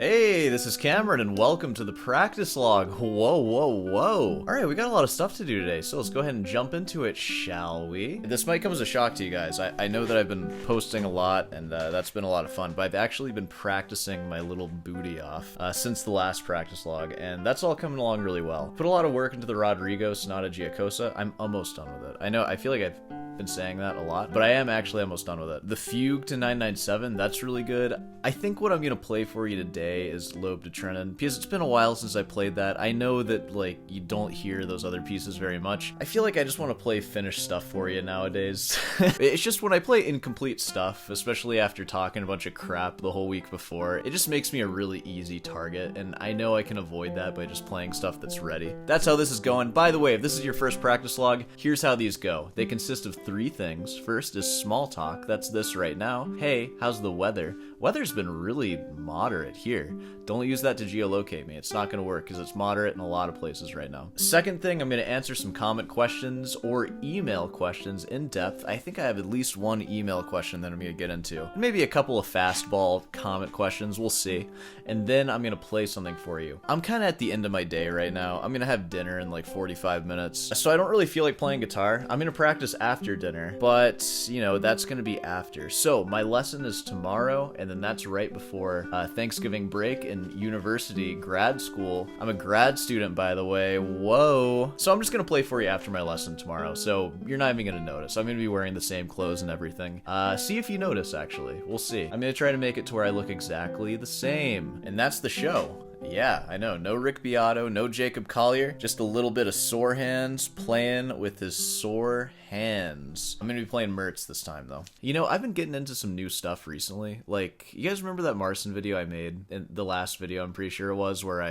Hey, this is Cameron, and welcome to the practice log. Whoa. Alright, we got a lot of stuff to do today, so let's go ahead and jump into it, shall we? This might come as a shock to you guys. I know that I've been posting a lot, and that's been a lot of fun, but I've actually been practicing my little booty off since the last practice log, and that's all coming along really well. Put a lot of work into the Rodrigo Sonata Giacosa. I'm almost done with it. I feel like I've been saying that a lot, but I am actually almost done with it. The fugue to 997, that's really good. I think what I'm gonna play for you today is Lobe de Trennen, because it's been a while since I played that. I know that, like, you don't hear those other pieces very much. I feel like I just want to play finished stuff for you nowadays. It's just when I play incomplete stuff, especially after talking a bunch of crap the whole week before, it just makes me a really easy target, and I know I can avoid that by just playing stuff that's ready. That's how this is going. By the way, if this is your first practice log, here's how these go. They consist of 3 things. First is small talk. That's this right now. Hey, how's the weather? Weather's been really moderate here. Don't use that to geolocate me. It's not going to work because it's moderate in a lot of places right now. Second thing, I'm going to answer some comment questions or email questions in depth. I think I have at least one email question that I'm going to get into. And maybe a couple of fastball comment questions. We'll see. And then I'm going to play something for you. I'm kind of at the end of my day right now. I'm going to have dinner in like 45 minutes. So I don't really feel like playing guitar. I'm going to practice after dinner. But, you know, that's going to be after. So my lesson is tomorrow. And then that's right before Thanksgiving break in university, grad school. I'm a grad student, by the way. Whoa. So I'm just gonna play for you after my lesson tomorrow, so you're not even gonna notice. I'm gonna be wearing the same clothes and everything. See if you notice, actually. We'll see. I'm gonna try to make it to where I look exactly the same. And that's the show. Yeah, I know. No Rick Beato, no Jacob Collier, just a little bit of sore hands playing with his sore hands. I'm gonna be playing Mertz this time, though. You know, I've been getting into some new stuff recently. Like, you guys remember that Marson video I made in the last video, I'm pretty sure it was, where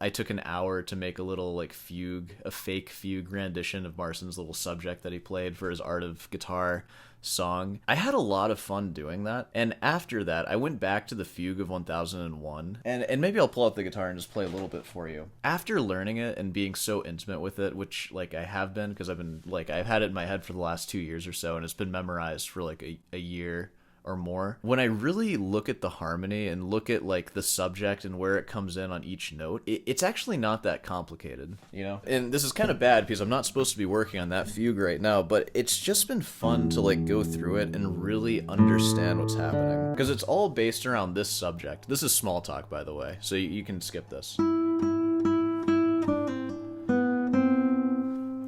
I took an hour to make a little, like, fugue, a fake fugue rendition of Marson's little subject that he played for his Art of Guitar song. I had a lot of fun doing that, and after that I went back to the fugue of 1001, and maybe I'll pull out the guitar and just play a little bit for you. After learning it and being so intimate with it, which, like, I have been, because I've had it in my head for the last 2 years or so, and it's been memorized for like a year or more. When I really look at the harmony and look at, like, the subject and where it comes in on each note, it's actually not that complicated, you know? And this is kind of bad because I'm not supposed to be working on that fugue right now, but it's just been fun to, like, go through it and really understand what's happening. Because it's all based around this subject. This is small talk, by the way, so you can skip this.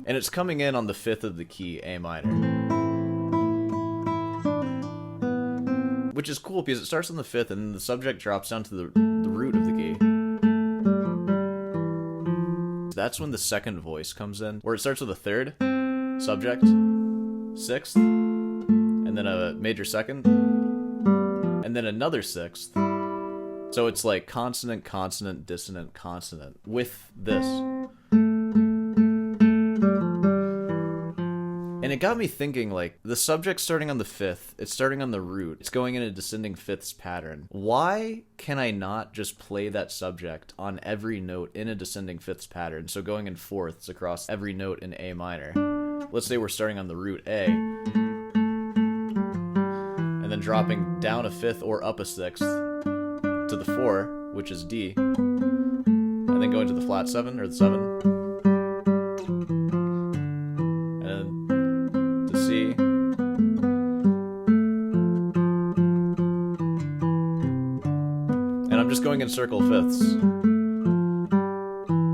And it's coming in on the 5th of the key, A minor. Which is cool because it starts on the 5th and then the subject drops down to the root of the key. That's when the second voice comes in, where it starts with a 3rd, subject, 6th, and then a major 2nd, and then another 6th. So it's like consonant, consonant, dissonant, consonant with this. And it got me thinking, like, the subject's starting on the 5th, it's starting on the root, it's going in a descending 5ths pattern. Why can I not just play that subject on every note in a descending 5ths pattern, so going in 4ths across every note in A minor? Let's say we're starting on the root A, and then dropping down a 5th or up a 6th to the 4, which is D, and then going to the flat 7 or the 7. Going in circle 5ths,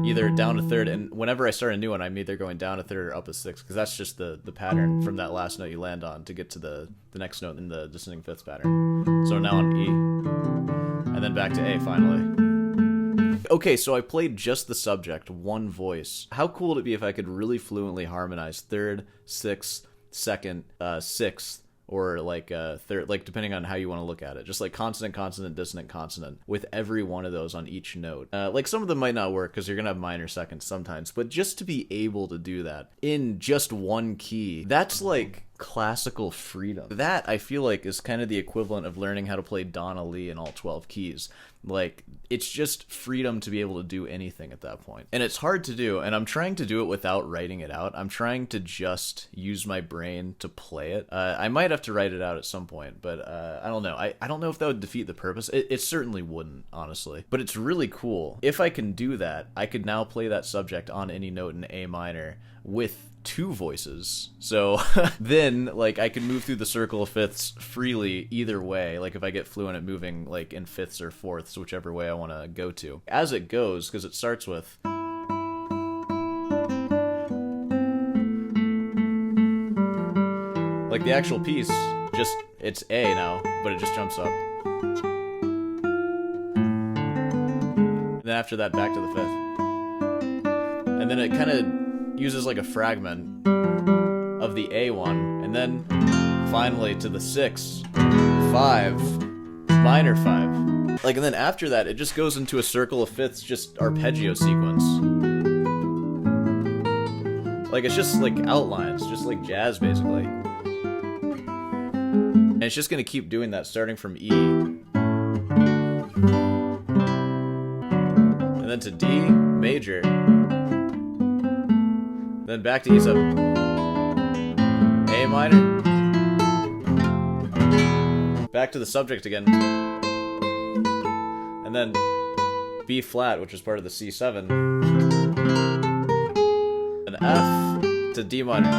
either down a 3rd, and whenever I start a new one, I'm either going down a 3rd or up a 6th, because that's just the pattern from that last note you land on to get to the next note in the descending 5ths pattern. So now on E, and then back to A finally. Okay, so I played just the subject, one voice. How cool would it be if I could really fluently harmonize 3rd, 6th, 2nd, 6th, or like third, like depending on how you want to look at it, just like consonant, consonant, dissonant, consonant, with every one of those on each note. Like some of them might not work because you're gonna have minor seconds sometimes, but just to be able to do that in just one key, that's like classical freedom. That, I feel like, is kind of the equivalent of learning how to play Donna Lee in all 12 keys. Like, it's just freedom to be able to do anything at that point. And it's hard to do, and I'm trying to do it without writing it out. I'm trying to just use my brain to play it. I might have to write it out at some point, but I don't know. I don't know if that would defeat the purpose. It certainly wouldn't, honestly. But it's really cool. If I can do that, I could now play that subject on any note in A minor with 2 voices. So then, like, I can move through the circle of fifths freely either way. Like, if I get fluent at moving, like, in fifths or fourths, whichever way I want to go to. As it goes, because it starts with... like, the actual piece, just, it's A now, but it just jumps up. And then after that, back to the fifth. And then it kind of uses like a fragment of the A one, and then finally to the 6, 5, minor 5. Like, and then after that, it just goes into a circle of fifths, just arpeggio sequence. Like, it's just like outlines, just like jazz, basically. And it's just gonna keep doing that, starting from E. And then to D, major. Then back to E7. A minor. Back to the subject again. And then B flat, which is part of the C7. An F to D minor.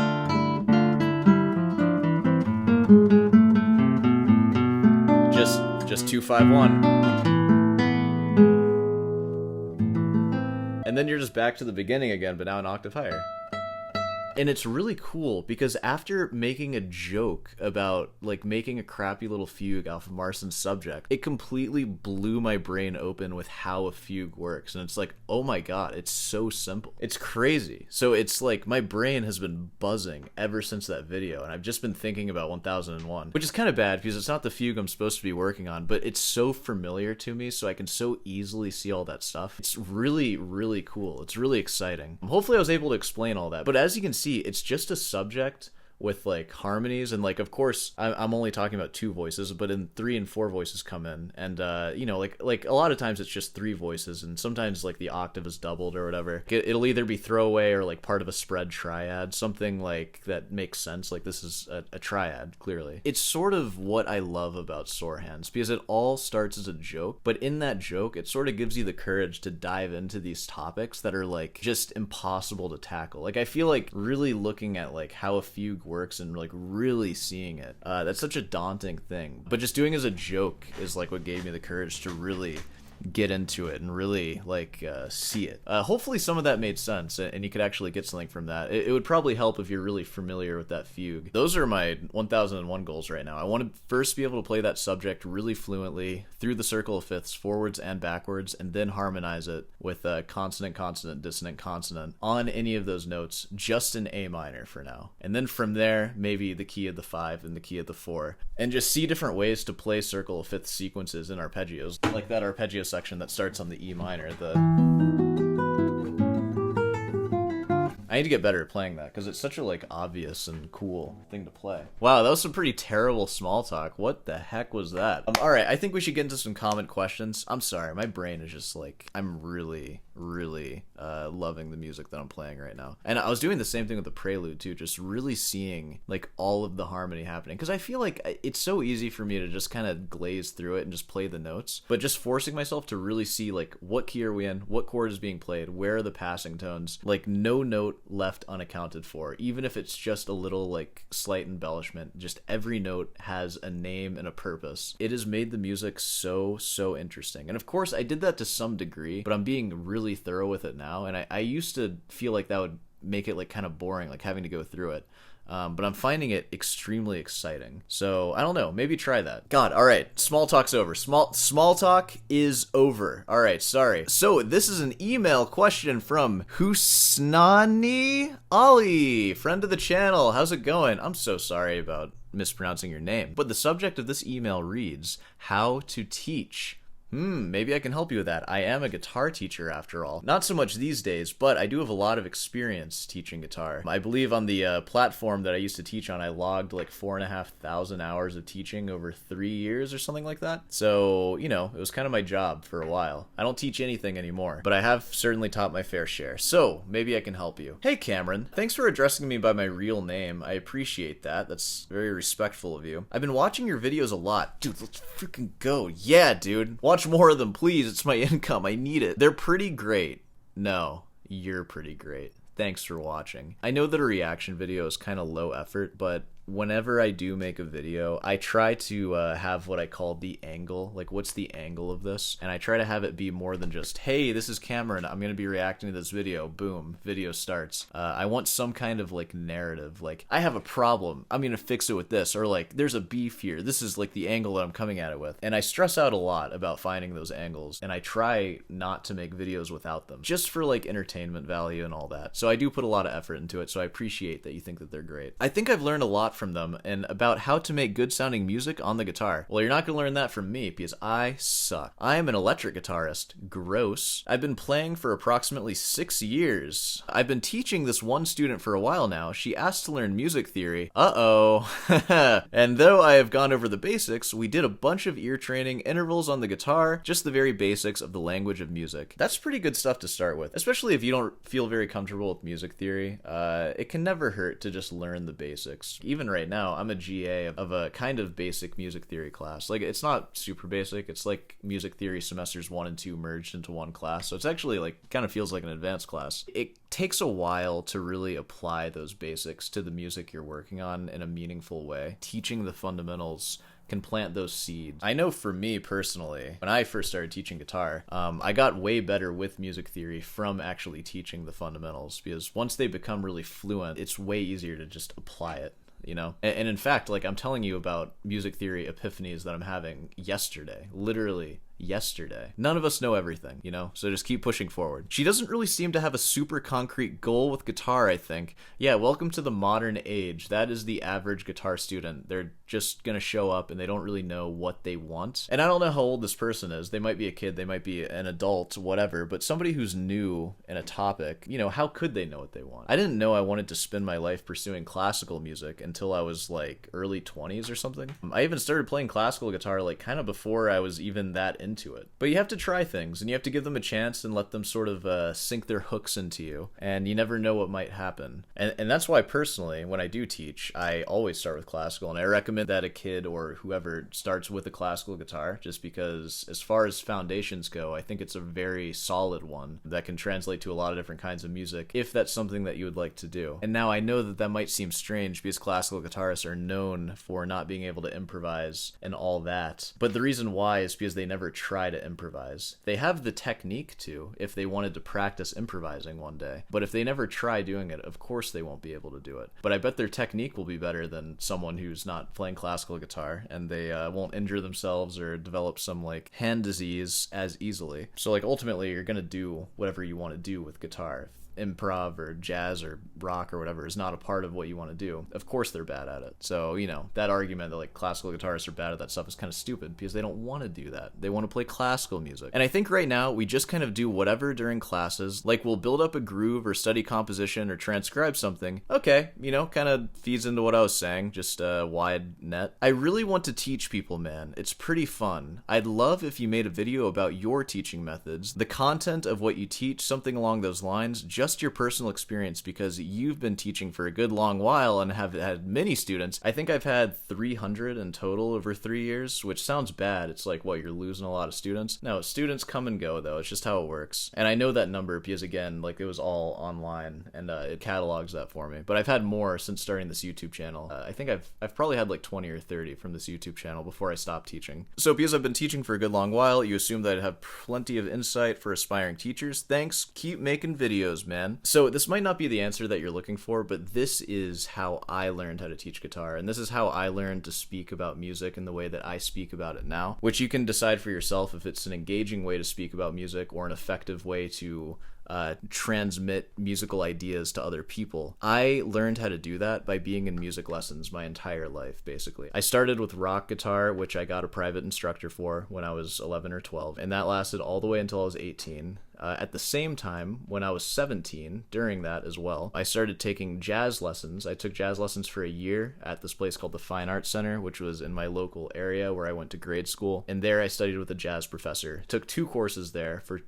Just 2, 5, 1. And then you're just back to the beginning again, but now an octave higher. And it's really cool because after making a joke about, like, making a crappy little fugue off of Marston's subject, it completely blew my brain open with how a fugue works. And it's like, oh my god, it's so simple. It's crazy. So it's like my brain has been buzzing ever since that video, and I've just been thinking about 1001, which is kind of bad because it's not the fugue I'm supposed to be working on, but it's so familiar to me, so I can so easily see all that stuff. It's really, really cool. It's really exciting. Hopefully I was able to explain all that, but as you can see, it's just a subject with like harmonies, and like, of course I'm only talking about 2 voices, but in 3 and 4 voices come in, and you know, like a lot of times it's just 3 voices, and sometimes like the octave is doubled or whatever. It'll either be throwaway or like part of a spread triad, something like that makes sense. Like, this is a triad, clearly. It's sort of what I love about Sore Hands, because it all starts as a joke, but in that joke it sort of gives you the courage to dive into these topics that are like just impossible to tackle. Like, I feel like really looking at like how a fugue works and like really seeing it, that's such a daunting thing, but just doing it as a joke is like what gave me the courage to really get into it and really like see it. Hopefully some of that made sense and you could actually get something from that. It would probably help if you're really familiar with that fugue. Those are my 1001 goals right now. I want to first be able to play that subject really fluently through the circle of fifths, forwards and backwards, and then harmonize it with a consonant, consonant, dissonant, consonant on any of those notes, just in A minor for now. And then from there, maybe the key of the 5 and the key of the 4, and just see different ways to play circle of fifths sequences in arpeggios, like that arpeggio section that starts on the E minor. I need to get better at playing that because it's such a like obvious and cool thing to play. Wow, that was some pretty terrible small talk. What the heck was that? All right, I think we should get into some comment questions. I'm sorry, my brain is just like, I'm really loving the music that I'm playing right now. And I was doing the same thing with the Prelude too, just really seeing like all of the harmony happening, because I feel like it's so easy for me to just kind of glaze through it and just play the notes, but just forcing myself to really see like what key are we in, what chord is being played, where are the passing tones, like no note left unaccounted for, even if it's just a little like slight embellishment. Just every note has a name and a purpose. It has made the music so interesting. And of course I did that to some degree, but I'm being really thorough with it now, and I used to feel like that would make it like kind of boring, like having to go through it. But I'm finding it extremely exciting. So I don't know, maybe try that. God, all right, small talk's over. Small talk is over. All right, sorry. So this is an email question from Husnani Ali, friend of the channel. How's it going? I'm so sorry about mispronouncing your name. But the subject of this email reads, how to teach Maybe I can help you with that. I am a guitar teacher after all. Not so much these days, but I do have a lot of experience teaching guitar. I believe on the platform that I used to teach on, I logged like 4,500 hours of teaching over 3 years or something like that. So, you know, it was kind of my job for a while. I don't teach anything anymore, but I have certainly taught my fair share. So, maybe I can help you. Hey Cameron, thanks for addressing me by my real name. I appreciate that. That's very respectful of you. I've been watching your videos a lot. Dude, let's freaking go. Yeah, dude. Watch more of them, please. It's my income. I need it. They're pretty great. No, you're pretty great. Thanks for watching. I know that a reaction video is kind of low effort, but whenever I do make a video, I try to have what I call the angle. Like, what's the angle of this? And I try to have it be more than just, hey, this is Cameron, I'm going to be reacting to this video. Boom, video starts. I want some kind of, like, narrative. Like, I have a problem, I'm going to fix it with this. Or, like, there's a beef here. This is, like, the angle that I'm coming at it with. And I stress out a lot about finding those angles. And I try not to make videos without them. Just for, like, entertainment value and all that. So I do put a lot of effort into it, so I appreciate that you think that they're great. I think I've learned a lot from them and about how to make good sounding music on the guitar. Well, you're not gonna learn that from me because I suck. I am an electric guitarist. Gross. I've been playing for approximately 6 years. I've been teaching this one student for a while now. She asked to learn music theory. Uh-oh. And though I have gone over the basics, we did a bunch of ear training, intervals on the guitar, just the very basics of the language of music. That's pretty good stuff to start with, especially if you don't feel very comfortable with music theory. It can never hurt to just learn the basics. Even right now, I'm a GA of a kind of basic music theory class. Like, it's not super basic. It's like music theory semesters 1 and 2 merged into one class. So it's actually like, kind of feels like an advanced class. It takes a while to really apply those basics to the music you're working on in a meaningful way. Teaching the fundamentals can plant those seeds. I know for me personally, when I first started teaching guitar, I got way better with music theory from actually teaching the fundamentals, because once they become really fluent, it's way easier to just apply it. You know, and in fact, like, I'm telling you about music theory epiphanies that I'm having yesterday, literally yesterday. None of us know everything, you know, so just keep pushing forward. She doesn't really seem to have a super concrete goal with guitar, I think. Yeah, welcome to the modern age. That is the average guitar student. They're just gonna show up and they don't really know what they want. And I don't know how old this person is. They might be a kid, they might be an adult, whatever, but somebody who's new in a topic, you know, how could they know what they want? I didn't know I wanted to spend my life pursuing classical music until I was like early 20s or something. I even started playing classical guitar like kind of before I was even that into it. But you have to try things and you have to give them a chance and let them sort of sink their hooks into you, and you never know what might happen. And that's why personally, when I do teach, I always start with classical, and I recommend that a kid or whoever starts with a classical guitar, just because as far as foundations go, I think it's a very solid one that can translate to a lot of different kinds of music if that's something that you would like to do. And now I know that that might seem strange because classical guitarists are known for not being able to improvise and all that, but the reason why is because they never try to improvise. They have the technique to, if they wanted to practice improvising one day, but if they never try doing it, of course they won't be able to do it. But I bet their technique will be better than someone who's not playing classical guitar, and they won't injure themselves or develop some like hand disease as easily. So like ultimately you're gonna do whatever you want to do with guitar. Improv or jazz or rock or whatever is not a part of what you want to do, of course they're bad at it. So, you know, that argument that like classical guitarists are bad at that stuff is kind of stupid because they don't want to do that. They want to play classical music. And I think right now we just kind of do whatever during classes. Like, we'll build up a groove or study composition or transcribe something. Okay, you know, kind of feeds into what I was saying, just a wide net. I really want to teach people, man. It's pretty fun. I'd love if you made a video about your teaching methods, the content of what you teach, something along those lines, just your personal experience, because you've been teaching for a good long while and have had many students. I think I've had 300 in total over 3 years, which sounds bad. It's like, what, you're losing a lot of students? No, students come and go though. It's just how it works. And I know that number because, again, like, it was all online and it catalogs that for me. But I've had more since starting this YouTube channel. I think I've probably had like 20 or 30 from this YouTube channel before I stopped teaching. So because I've been teaching for a good long while, you assume that I'd have plenty of insight for aspiring teachers. Thanks. Keep making videos, man. So this might not be the answer that you're looking for, but this is how I learned how to teach guitar, and this is how I learned to speak about music in the way that I speak about it now, which you can decide for yourself if it's an engaging way to speak about music or an effective way to transmit musical ideas to other people. I learned how to do that by being in music lessons my entire life, basically. I started with rock guitar, which I got a private instructor for when I was 11 or 12, and that lasted all the way until I was 18. At the same time, when I was 17, during that as well, I started taking jazz lessons. I took jazz lessons for a year at this place called the Fine Arts Center, which was in my local area where I went to grade school. And there I studied with a jazz professor. Took 2 courses there for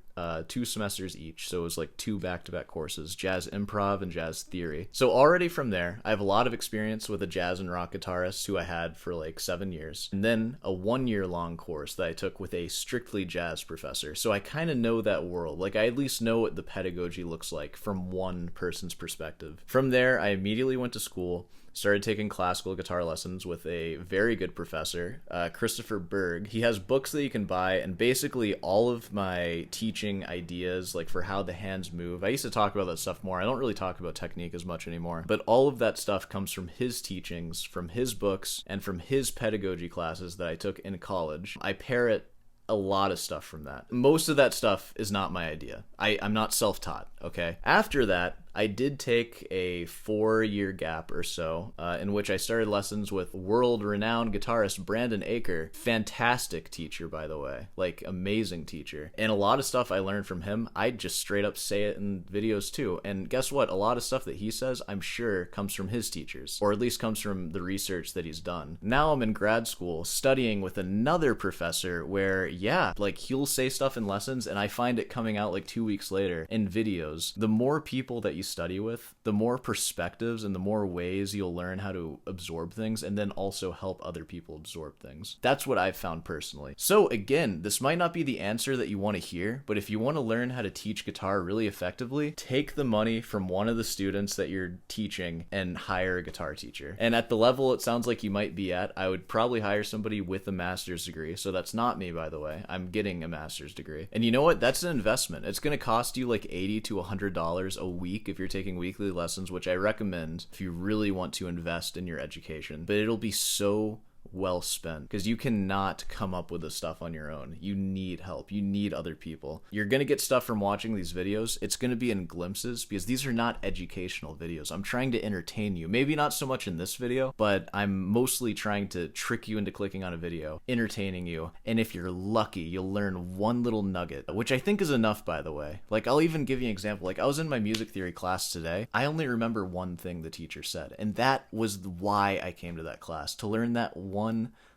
2 semesters each. So it was like 2 back-to-back courses, jazz improv and jazz theory. So already from there, I have a lot of experience with a jazz and rock guitarist who I had for like 7 years. And then a 1-year-long course that I took with a strictly jazz professor. So I kind of know that world. Like, I at least know what the pedagogy looks like from one person's perspective. From there, I immediately went to school, started taking classical guitar lessons with a very good professor, Christopher Berg. He has books that you can buy, and basically all of my teaching ideas, like for how the hands move, I used to talk about that stuff more. I don't really talk about technique as much anymore, but all of that stuff comes from his teachings, from his books, and from his pedagogy classes that I took in college. I parrot a lot of stuff from that. Most of that stuff is not my idea. I'm not self-taught, okay? After that, I did take a 4-year gap or so, in which I started lessons with world-renowned guitarist Brandon Aker. Fantastic teacher, by the way. Like, amazing teacher. And a lot of stuff I learned from him, I just straight up say it in videos too. And guess what? A lot of stuff that he says, I'm sure, comes from his teachers, or at least comes from the research that he's done. Now I'm in grad school studying with another professor where, yeah, like, he'll say stuff in lessons, and I find it coming out like 2 weeks later in videos. The more people that you study with, the more perspectives and the more ways you'll learn how to absorb things, and then also help other people absorb things. That's what I've found personally. So again, this might not be the answer that you want to hear, but if you want to learn how to teach guitar really effectively, take the money from one of the students that you're teaching and hire a guitar teacher. And at the level it sounds like you might be at, I would probably hire somebody with a master's degree. So that's not me, by the way. I'm getting a master's degree. And you know what? That's an investment. It's going to cost you like $80 to $100 a week if you're taking weekly lessons, which I recommend if you really want to invest in your education. But it'll be so well spent, because you cannot come up with this stuff on your own. You need help. You need other people. You're going to get stuff from watching these videos. It's going to be in glimpses, because these are not educational videos. I'm trying to entertain you. Maybe not so much in this video, but I'm mostly trying to trick you into clicking on a video, entertaining you. And if you're lucky, you'll learn one little nugget, which I think is enough, by the way. Like, I'll even give you an example. Like, I was in my music theory class today. I only remember one thing the teacher said, and that was why I came to that class, to learn that one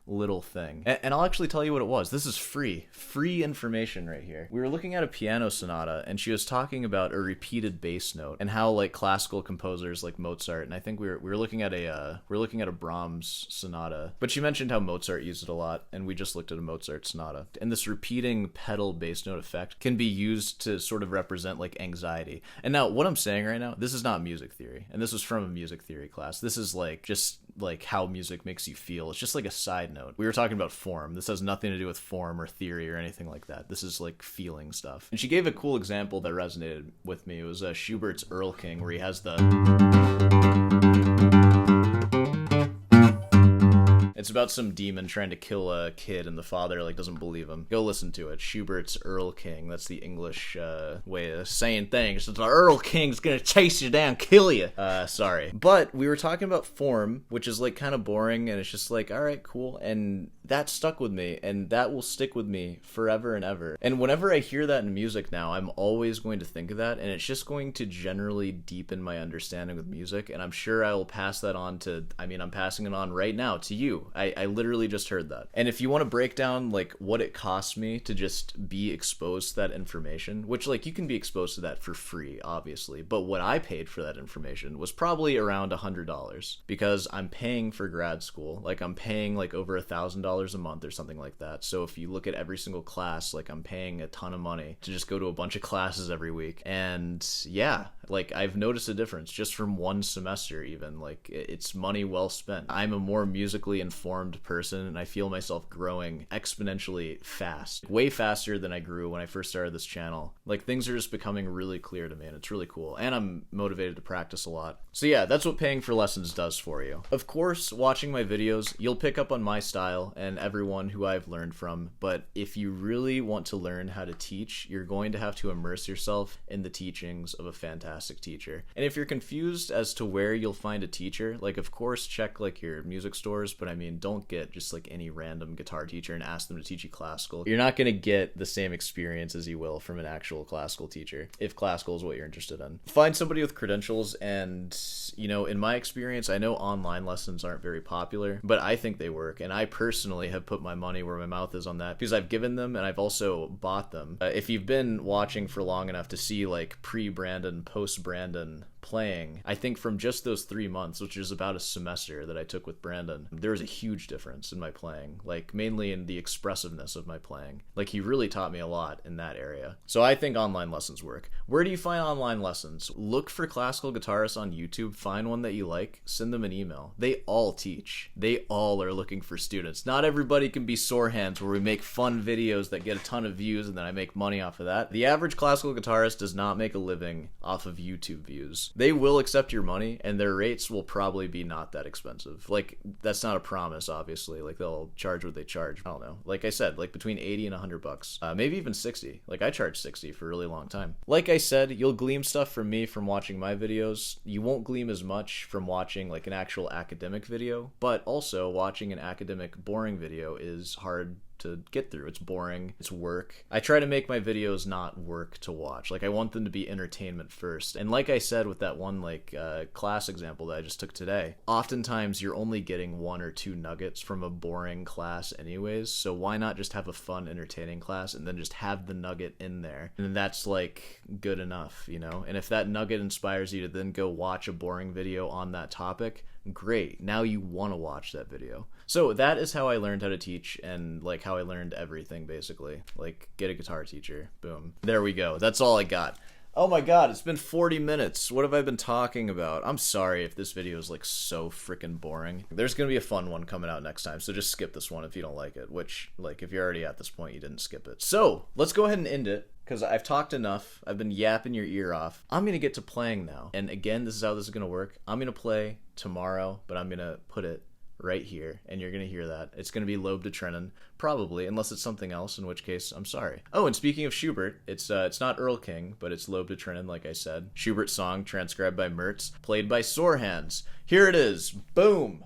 little thing. And I'll actually tell you what it was. This is free information right here. We were looking at a piano sonata, and she was talking about a repeated bass note and how, like, classical composers like Mozart, and I think we were looking at a Brahms sonata, but she mentioned how Mozart used it a lot, and we just looked at a Mozart sonata. And this repeating pedal bass note effect can be used to sort of represent like anxiety. And now what I'm saying right now, this is not music theory, and this was from a music theory class. This is like just like how music makes you feel. It's just like a side note. We were talking about form. This has nothing to do with form or theory or anything like that. This is like feeling stuff. And she gave a cool example that resonated with me. It was Schubert's Earl King, where he has the... It's about some demon trying to kill a kid, and the father like doesn't believe him. Go listen to it. Schubert's Earl King. That's the English way of saying things. It's the Earl King's gonna chase you down, kill you. Sorry. But we were talking about form, which is like kind of boring, and it's just like, all right, cool. And that stuck with me, and that will stick with me forever and ever. And whenever I hear that in music now, I'm always going to think of that, and it's just going to generally deepen my understanding with music, and I'm sure I will pass that on to, I'm passing it on right now to you. I literally just heard that. And if you want to break down like what it cost me to just be exposed to that information, which like you can be exposed to that for free, obviously, but what I paid for that information was probably around $100, because I'm paying for grad school. Like I'm paying like over $1,000 a month or something like that. So if you look at every single class, like I'm paying a ton of money to just go to a bunch of classes every week. And yeah, Like, I've noticed a difference just from one semester even. Like, it's money well spent. I'm a more musically informed person, and I feel myself growing exponentially fast. Way faster than I grew when I first started this channel. Like, things are just becoming really clear to me, and it's really cool. And I'm motivated to practice a lot. So yeah, that's what paying for lessons does for you. Of course, watching my videos, you'll pick up on my style and everyone who I've learned from, but if you really want to learn how to teach, you're going to have to immerse yourself in the teachings of a fantastic teacher. And if you're confused as to where you'll find a teacher, like, of course, check like your music stores, but I mean, don't get just like any random guitar teacher and ask them to teach you classical. You're not going to get the same experience as you will from an actual classical teacher, if classical is what you're interested in. Find somebody with credentials, and, you know, in my experience, I know online lessons aren't very popular, but I think they work, and I personally have put my money where my mouth is on that, because I've given them and I've also bought them. If you've been watching for long enough to see like pre-Brandon, post-Brandon playing, I think from just those 3 months, which is about a semester that I took with Brandon, there was a huge difference in my playing, like mainly in the expressiveness of my playing. Like, he really taught me a lot in that area. So I think online lessons work. Where do you find online lessons? Look for classical guitarists on YouTube, find one that you like, send them an email. They all teach. They all are looking for students. Not everybody can be sore hands where we make fun videos that get a ton of views and then I make money off of that. The average classical guitarist does not make a living off of YouTube views. They will accept your money, and their rates will probably be not that expensive. Like, that's not a promise, obviously. Like, they'll charge what they charge. I don't know. Like I said, like between 80 and $100. Maybe even 60. Like, I charged 60 for a really long time. Like I said, you'll glean stuff from me from watching my videos. You won't glean as much from watching like an actual academic video, but also watching an academic boring video is hard to get through. It's boring. It's work. I try to make my videos not work to watch. Like, I want them to be entertainment first. And like I said with that one like class example that I just took today, oftentimes you're only getting 1 or 2 nuggets from a boring class anyways, so why not just have a fun, entertaining class and then just have the nugget in there, and that's like good enough, you know? And if that nugget inspires you to then go watch a boring video on that topic, great. Now you want to watch that video. So that is how I learned how to teach, and like how I learned everything, basically. Like, get a guitar teacher. Boom. There we go. That's all I got. Oh my god, it's been 40 minutes. What have I been talking about? I'm sorry if this video is like so freaking boring. There's gonna be a fun one coming out next time, so just skip this one if you don't like it, which, like, if you're already at this point, you didn't skip it. So, let's go ahead and end it, because I've talked enough. I've been yapping your ear off. I'm gonna get to playing now. And again, this is how this is gonna work. I'm gonna play tomorrow, but I'm gonna put it right here, and you're gonna hear that. It's gonna be Lobe de Trennen, probably, unless it's something else, in which case I'm sorry. Oh, and speaking of Schubert, it's not Earl King, but it's Lobe de Trennen, like I said. Schubert's song, transcribed by Mertz, played by sore hands. Here it is. Boom.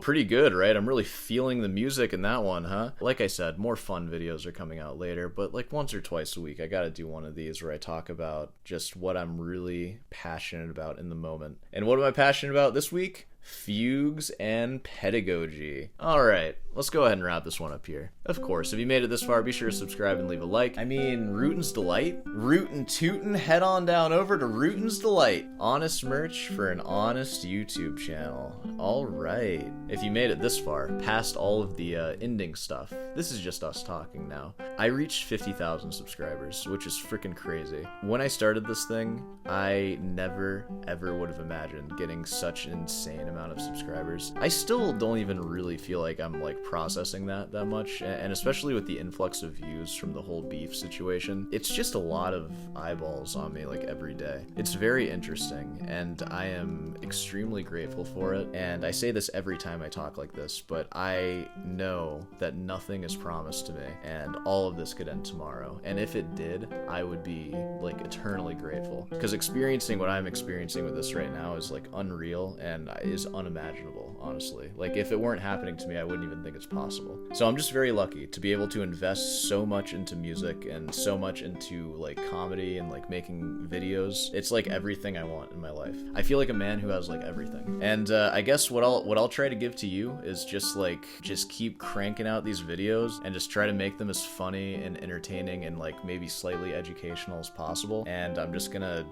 pretty good, right? I'm really feeling the music in that one, huh? Like I said, more fun videos are coming out later, but like once or twice a week, I gotta do one of these where I talk about just what I'm really passionate about in the moment. And what am I passionate about this week? Fugues and pedagogy. Alright, let's go ahead and wrap this one up here. Of course, if you made it this far, be sure to subscribe and leave a like. I mean, Rootin's Delight? Rootin' Tootin', head on down over to Rootin's Delight. Honest merch for an honest YouTube channel. Alright. If you made it this far, past all of the ending stuff, this is just us talking now. I reached 50,000 subscribers, which is freaking crazy. When I started this thing, I never, ever would have imagined getting such an insane amount of subscribers. I still don't even really feel like I'm like processing that much, and especially with the influx of views from the whole beef situation, it's just a lot of eyeballs on me like every day. It's very interesting, and I am extremely grateful for it, and I say this every time I talk like this, but I know that nothing is promised to me, and all of this could end tomorrow, and if it did, I would be like eternally grateful, because experiencing what I'm experiencing with this right now is like unreal, and is unimaginable, honestly. Like, if it weren't happening to me, I wouldn't even think it's possible. So I'm just very lucky to be able to invest so much into music and so much into like comedy and like making videos. It's like everything I want in my life. I feel like a man who has like everything. And I guess what I'll try to give to you is just keep cranking out these videos and just try to make them as funny and entertaining and like maybe slightly educational as possible. And I'm just gonna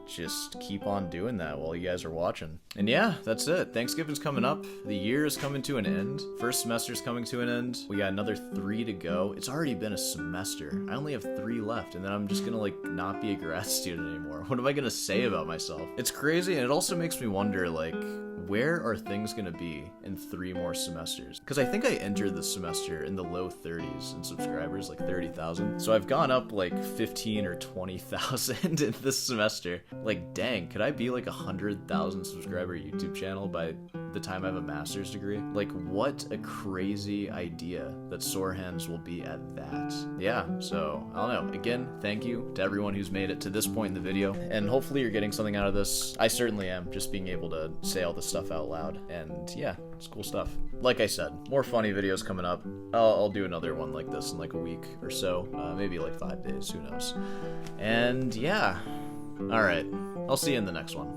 keep on doing that while you guys are watching. And yeah, that's it. Thanksgiving's coming up. The year is coming to an end. First semester's coming to an end. We got another 3 to go. It's already been a semester. I only have 3 left, and then I'm just gonna like not be a grad student anymore. What am I gonna say about myself? It's crazy, and it also makes me wonder, like, where are things gonna be in 3 more semesters? Because I think I entered this semester in the low 30s in subscribers, like 30,000. So I've gone up like 15 or 20,000 in this semester. Like, dang, could I be like 100,000 subscriber YouTube channel by the time I have a master's degree? Like, what a crazy idea that Sore Hands will be at that. Yeah, so I don't know. Again, thank you to everyone who's made it to this point in the video, and hopefully you're getting something out of this. I certainly am, just being able to say all this stuff out loud, and yeah, it's cool stuff. Like I said, more funny videos coming up. I'll do another one like this in like a week or so, maybe like 5 days, who knows. And yeah, alright, I'll see you in the next one.